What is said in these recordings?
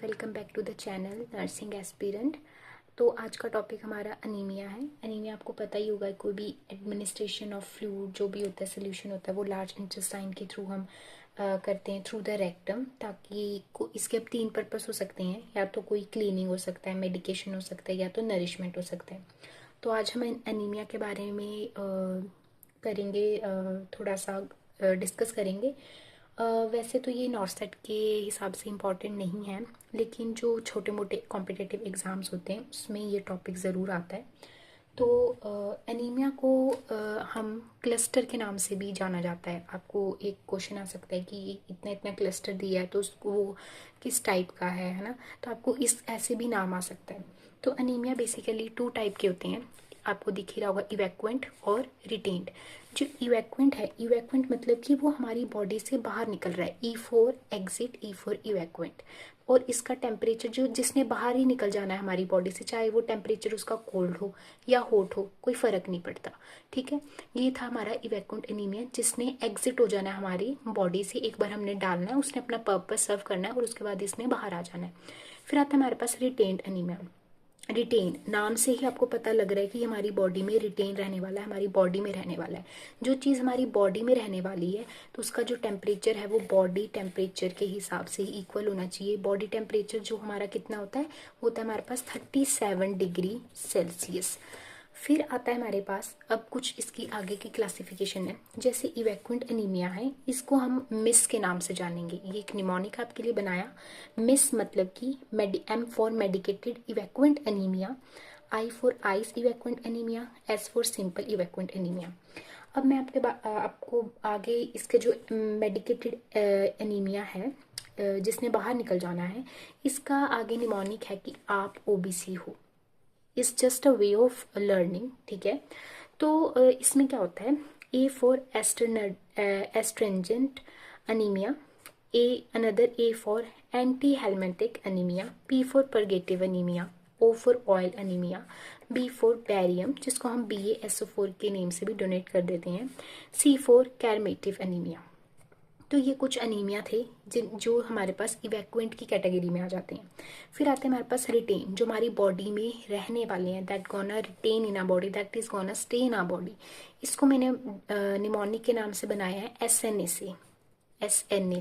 Welcome back to the channel nursing aspirant. तो आज का टॉपिक हमारा अनीमिया है। अनीमिया आपको पता ही होगा, कोई भी एडमिनिस्ट्रेशन ऑफ फ्लूइड जो भी होता है, सोल्यूशन होता है, वो लार्ज इंटेस्टाइन के थ्रू हम करते हैं थ्रू द रेक्टम, ताकि इसके अब 3 पर्पस हो सकते हैं। या तो कोई क्लीनिंग हो सकता है, मेडिकेशन हो सकता है, या तो नरिशमेंट हो सकता है। तो आज हम अनीमिया के बारे में करेंगे, थोड़ा सा डिस्कस करेंगे। वैसे तो ये नॉर्सेट के हिसाब से इम्पॉर्टेंट नहीं है, लेकिन जो छोटे मोटे कॉम्पिटिटिव एग्ज़ाम्स होते हैं उसमें ये टॉपिक ज़रूर आता है। तो एनीमिया को हम क्लस्टर के नाम से भी जाना जाता है। आपको एक क्वेश्चन आ सकता है कि इतना इतना क्लस्टर दिया है तो उसको वो किस टाइप का है ना। तो आपको इस ऐसे भी नाम आ सकता है। तो अनीमिया बेसिकली 2 टाइप के होते हैं। आपको दिख ही रहा होगा, इवैक्वेंट और रिटेन्ड। जो इवैक्वेंट है, इवैक्वेंट मतलब कि वो हमारी बॉडी से बाहर निकल रहा है। E4 exit, E4 इवैक्वेंट। और इसका टेम्परेचर जो जिसने बाहर ही निकल जाना है हमारी बॉडी से, चाहे वो टेम्परेचर उसका कोल्ड हो या हॉट हो, कोई फर्क नहीं पड़ता। ठीक है, ये था हमारा इवैक्वेंट एनीमिया, जिसने एग्जिट हो जाना है हमारी बॉडी से। एक बार हमने डालना है, उसने अपना पर्पस सर्व करना है और उसके बाद इसने बाहर आ जाना है। फिर आता है हमारे पास रिटेन्ड एनीमिया। रिटेन नाम से ही आपको पता लग रहा है कि हमारी बॉडी में रिटेन रहने वाला है, हमारी बॉडी में रहने वाला है। जो चीज़ हमारी बॉडी में रहने वाली है तो उसका जो टेम्परेचर है वो बॉडी टेम्परेचर के हिसाब से ही इक्वल होना चाहिए। बॉडी टेम्परेचर जो हमारा कितना होता है, वो होता है हमारे पास 37 डिग्री सेल्सियस। फिर आता है हमारे पास अब कुछ इसकी आगे की क्लासिफिकेशन है। जैसे इवैक्वेंट एनीमिया है, इसको हम मिस के नाम से जानेंगे। ये एक निमोनिक आपके लिए बनाया। मिस मतलब कि M for medicated evacuant enema, I for ice evacuant enema, S for simple evacuant enema. अब मैं आपको आगे इसके जो मेडिकेटेड एनीमिया है, जिसने बाहर निकल जाना है, इसका आगे निमोनिक है कि आप ओबीसी हो। Is just a way of learning. ठीक है, तो इसमें क्या होता है, A for astringent enema, A for anti helminthic enema, P for purgative enema, O for oil enema, B for barium जिसको हम BaSO4 के नेम से भी डोनेट कर देते हैं, सी फॉर कैरमेटिव अनीमिया। तो ये कुछ अनीमिया थे जो हमारे पास इवैक्वेंट की कैटेगरी में आ जाते हैं। फिर आते हैं हमारे पास रिटेन, जो हमारी बॉडी में रहने वाले हैं, that gonna retain in a body, that is gonna stay in a body. इसको मैंने निमोनिक के नाम से बनाया है SNA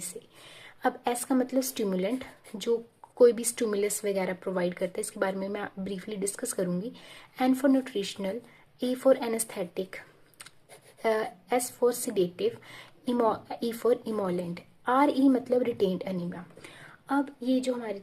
से। अब S का मतलब स्टिमुलेंट, जो कोई भी स्टिमुलस वगैरह प्रोवाइड करता है, इसके बारे में मैं ब्रीफली डिस्कस करूंगी। N for nutritional, E for anaesthetic, S for sedative, E for emollient, RE मतलब रिटेन्ड अनीमिया। अब ये जो हमारे